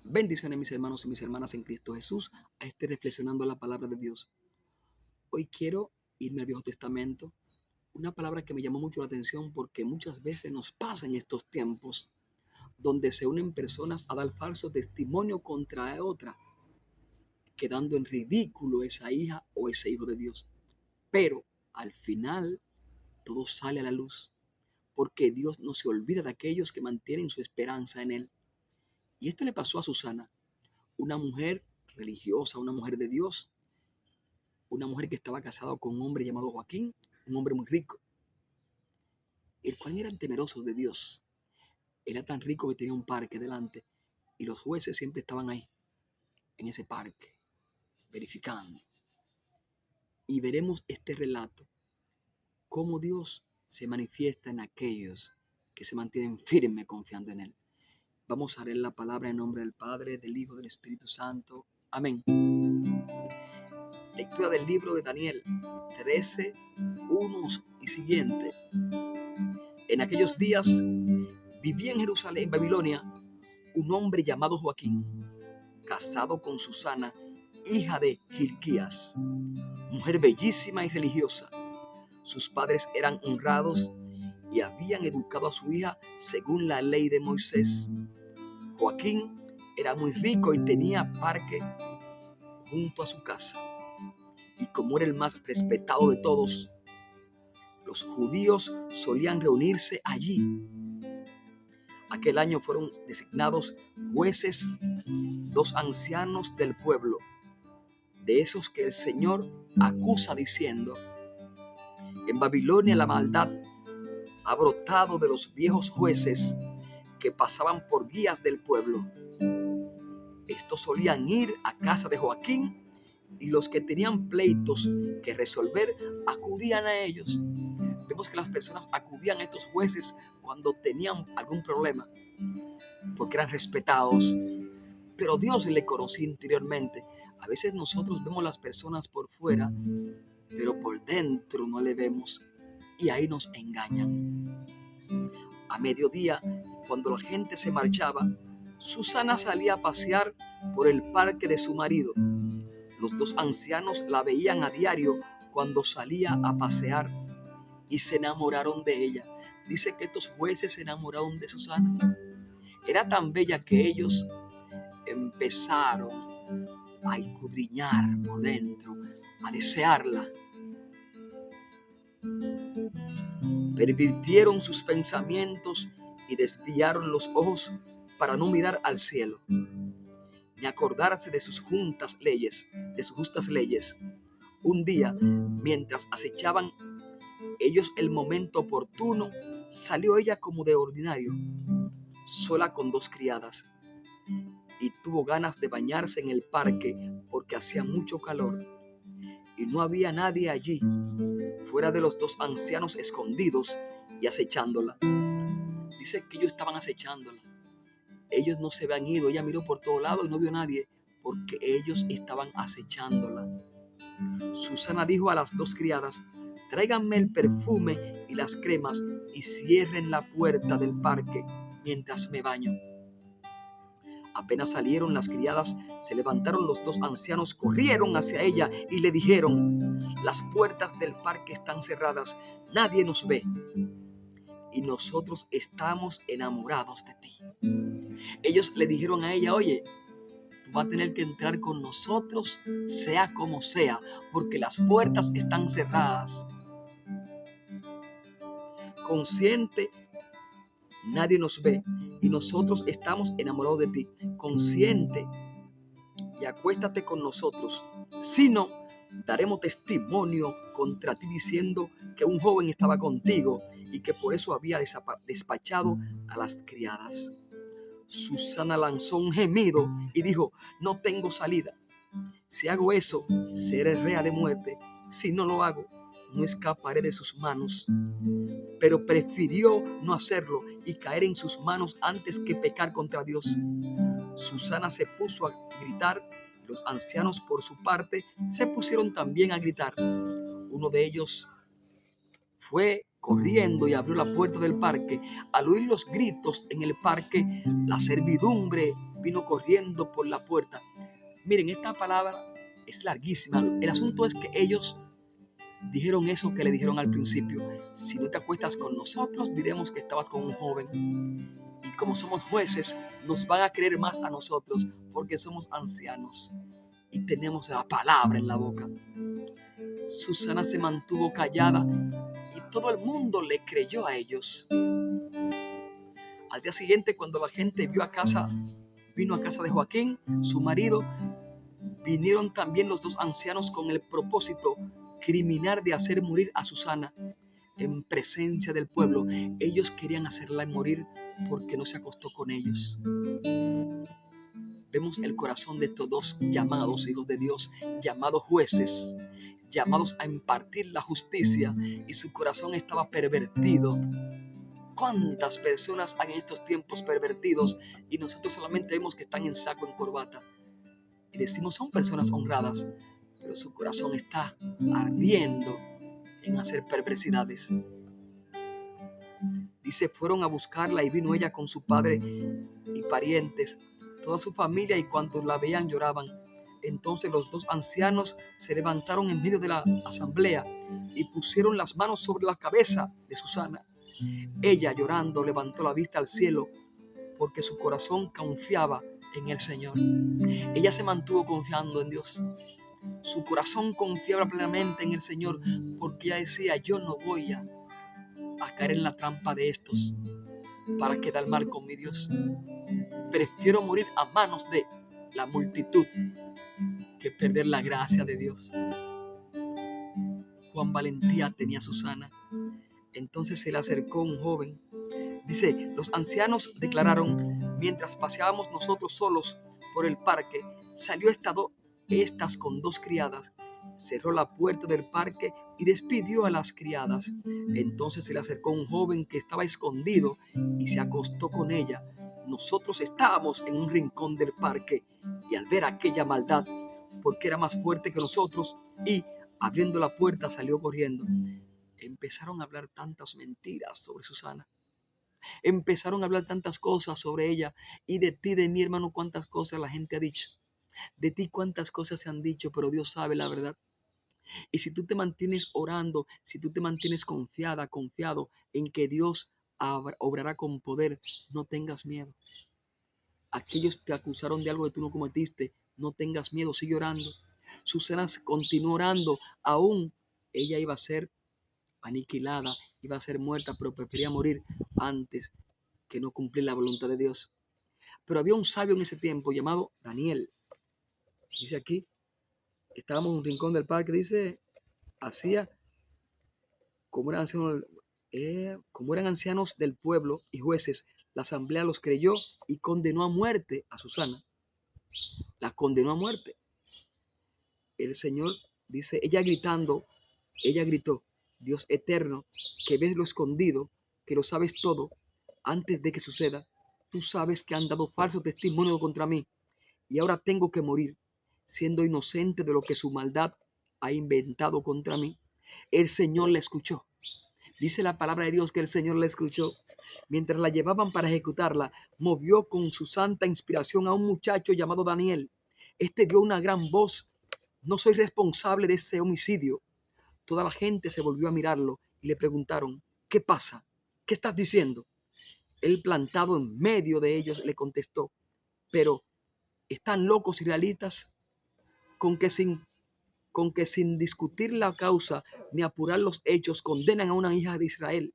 Bendiciones mis hermanos y mis hermanas en Cristo Jesús, a reflexionando la palabra de Dios. Hoy quiero irme al Viejo Testamento, una palabra que me llamó mucho la atención porque muchas veces nos pasa en estos tiempos donde se unen personas a dar falso testimonio contra otra, quedando en ridículo esa hija o ese hijo de Dios. Pero al final todo sale a la luz porque Dios no se olvida de aquellos que mantienen su esperanza en Él. Y esto le pasó a Susana, una mujer religiosa, una mujer de Dios, una mujer que estaba casada con un hombre llamado Joaquín, un hombre muy rico, el cual eran temerosos de Dios. Era tan rico que tenía un parque delante y los jueces siempre estaban ahí, en ese parque, verificando. Y veremos este relato, cómo Dios se manifiesta en aquellos que se mantienen firmes confiando en Él. Vamos a leer la palabra en nombre del Padre, del Hijo, del Espíritu Santo. Amén. Lectura del libro de Daniel 13, 1 y siguiente. En aquellos días vivía en Jerusalén, Babilonia, un hombre llamado Joaquín, casado con Susana, hija de Gilquías, mujer bellísima y religiosa. Sus padres eran honrados y habían educado a su hija según la ley de Moisés. Joaquín era muy rico y tenía parque junto a su casa. Y como era el más respetado de todos, los judíos solían reunirse allí. Aquel año fueron designados jueces 2 ancianos del pueblo, de esos que el Señor acusa diciendo: en Babilonia la maldad ha brotado de los viejos jueces que pasaban por guías del pueblo. Estos solían ir a casa de Joaquín y los que tenían pleitos que resolver acudían a ellos. Vemos que las personas acudían a estos jueces cuando tenían algún problema, porque eran respetados, pero Dios le conocía interiormente. A veces nosotros vemos las personas por fuera, pero por dentro no le vemos y ahí nos engañan. A mediodía, cuando la gente se marchaba, Susana salía a pasear por el parque de su marido. Los 2 ancianos la veían a diario cuando salía a pasear y se enamoraron de ella. Dice que estos jueces se enamoraron de Susana. Era tan bella que ellos empezaron a escudriñar por dentro, a desearla. Pervirtieron sus pensamientos y desviaron los ojos para no mirar al cielo, ni acordarse de sus justas leyes. Un día, mientras acechaban ellos el momento oportuno, salió ella como de ordinario, sola con 2 criadas, y tuvo ganas de bañarse en el parque porque hacía mucho calor y no había nadie allí, fuera de los 2 ancianos escondidos y acechándola. Dice que ellos estaban acechándola. Ellos no se habían ido. Ella miró por todo lado y no vio a nadie porque ellos estaban acechándola. Susana dijo a las 2 criadas: tráiganme el perfume y las cremas y cierren la puerta del parque mientras me baño. Apenas salieron las criadas, se levantaron los 2 ancianos, corrieron hacia ella y le dijeron: las puertas del parque están cerradas, nadie nos ve y nosotros estamos enamorados de ti. Ellos le dijeron a ella: oye, tú vas a tener que entrar con nosotros, sea como sea, porque las puertas están cerradas. Consciente, nadie nos ve y nosotros estamos enamorados de ti. Consciente y acuéstate con nosotros. Si no, daremos testimonio contra ti diciendo que un joven estaba contigo y que por eso había despachado a las criadas. Susana lanzó un gemido y dijo: no tengo salida. Si hago eso, seré rea de muerte. Si no lo hago, no escaparé de sus manos. Pero prefirió no hacerlo y caer en sus manos antes que pecar contra Dios. Susana se puso a gritar. Los ancianos, por su parte, se pusieron también a gritar. Uno de ellos fue corriendo y abrió la puerta del parque. Al oír los gritos en el parque, la servidumbre vino corriendo por la puerta. Miren, esta palabra es larguísima. El asunto es que ellos dijeron eso que le dijeron al principio: si no te acuestas con nosotros, diremos que estabas con un joven. Y como somos jueces, nos van a creer más a nosotros porque somos ancianos y tenemos la palabra en la boca. Susana se mantuvo callada y todo el mundo le creyó a ellos. Al día siguiente, cuando la gente vino a casa de Joaquín, su marido, vinieron también los dos ancianos con el propósito criminal de hacer morir a Susana en presencia del pueblo. Ellos querían hacerla morir porque no se acostó con ellos. Vemos el corazón de estos dos llamados hijos de Dios, llamados jueces, llamados a impartir la justicia, y su corazón estaba pervertido. ¿Cuántas personas hay en estos tiempos pervertidos y nosotros solamente vemos que están en saco, en corbata? Y decimos son personas honradas, pero su corazón está ardiendo en hacer perversidades. Dice, fueron a buscarla y vino ella con su padre y parientes, toda su familia, y cuantos la veían lloraban. Entonces los dos ancianos se levantaron en medio de la asamblea y pusieron las manos sobre la cabeza de Susana. Ella, llorando, levantó la vista al cielo porque su corazón confiaba en el Señor. Ella se mantuvo confiando en Dios. Su corazón confiaba plenamente en el Señor porque ella decía: yo no voy a caer en la trampa de estos para quedar mal con mi Dios. Prefiero morir a manos de la multitud que perder la gracia de Dios. Cuán valentía tenía Susana. Entonces se le acercó un joven. Dice, los ancianos declararon: mientras paseábamos nosotros solos por el parque, salió estas con dos criadas, cerró la puerta del parque y despidió a las criadas. Entonces se le acercó un joven que estaba escondido y se acostó con ella. Nosotros estábamos en un rincón del parque y al ver aquella maldad, porque era más fuerte que nosotros, y abriendo la puerta salió corriendo. Empezaron a hablar tantas mentiras sobre Susana. Empezaron a hablar tantas cosas sobre ella, y de ti, de mi hermano, cuántas cosas la gente ha dicho. De ti cuántas cosas se han dicho, pero Dios sabe la verdad. Y si tú te mantienes orando, si tú te mantienes confiado en que Dios obrará con poder, no tengas miedo. Aquellos te acusaron de algo que tú no cometiste, no tengas miedo, sigue orando. Susana continuó orando, aún ella iba a ser aniquilada, iba a ser muerta, pero prefería morir antes que no cumplir la voluntad de Dios. Pero había un sabio en ese tiempo llamado Daniel. Dice aquí, estábamos en un rincón del parque, dice, hacía como eran ancianos del pueblo y jueces, la asamblea los creyó y condenó a muerte a Susana. La condenó a muerte. El Señor dice, ella gritó: Dios eterno, que ves lo escondido, que lo sabes todo, antes de que suceda, tú sabes que han dado falso testimonio contra mí, y ahora tengo que morir, siendo inocente de lo que su maldad ha inventado contra mí. El Señor la escuchó. Dice la palabra de Dios que el Señor la escuchó. Mientras la llevaban para ejecutarla, movió con su santa inspiración a un muchacho llamado Daniel. Este dio una gran voz: no soy responsable de ese homicidio. Toda la gente se volvió a mirarlo y le preguntaron: ¿qué pasa? ¿Qué estás diciendo? Él, plantado en medio de ellos, le contestó: pero ¿están locos israelitas con que sin discutir la causa ni apurar los hechos condenan a una hija de Israel?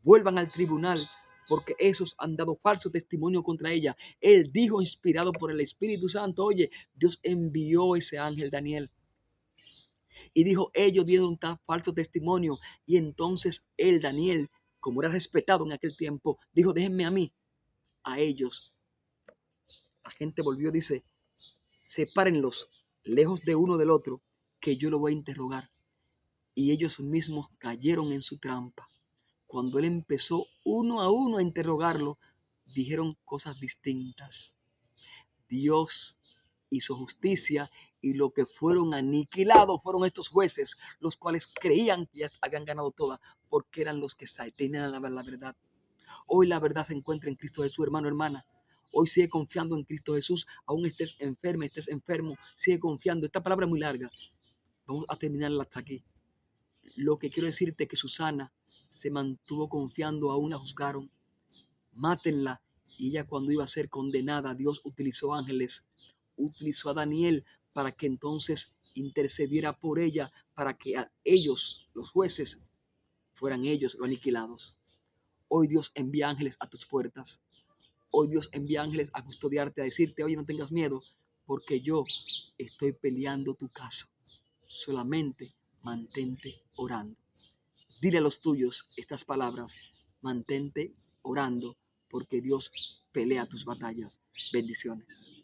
Vuelvan al tribunal, porque esos han dado falso testimonio contra ella. Él dijo, inspirado por el Espíritu Santo. Oye, Dios envió ese ángel Daniel y dijo, ellos dieron falso testimonio. Y entonces él, Daniel, como era respetado en aquel tiempo, dijo, déjenme a mí, a ellos. La gente volvió, dice, sepárenlos lejos de uno del otro, que yo lo voy a interrogar. Y ellos mismos cayeron en su trampa. Cuando él empezó uno a uno a interrogarlo, dijeron cosas distintas. Dios hizo justicia y lo que fueron aniquilados fueron estos jueces, los cuales creían que ya habían ganado todas, porque eran los que tenían la verdad. Hoy la verdad se encuentra en Cristo Jesús, hermano, hermana. Hoy sigue confiando en Cristo Jesús. Aún estés enfermo, estés enfermo, sigue confiando. Esta palabra es muy larga. Vamos a terminarla hasta aquí. Lo que quiero decirte es que Susana se mantuvo confiando, aún la juzgaron. Mátenla. Y ella, cuando iba a ser condenada, Dios utilizó ángeles, utilizó a Daniel para que entonces intercediera por ella, para que a ellos, los jueces, fueran ellos los aniquilados. Hoy Dios envía ángeles a tus puertas. Hoy Dios envía ángeles a custodiarte, a decirte, oye, no tengas miedo, porque yo estoy peleando tu caso. Solamente mantente orando. Dile a los tuyos estas palabras: mantente orando, porque Dios pelea tus batallas. Bendiciones.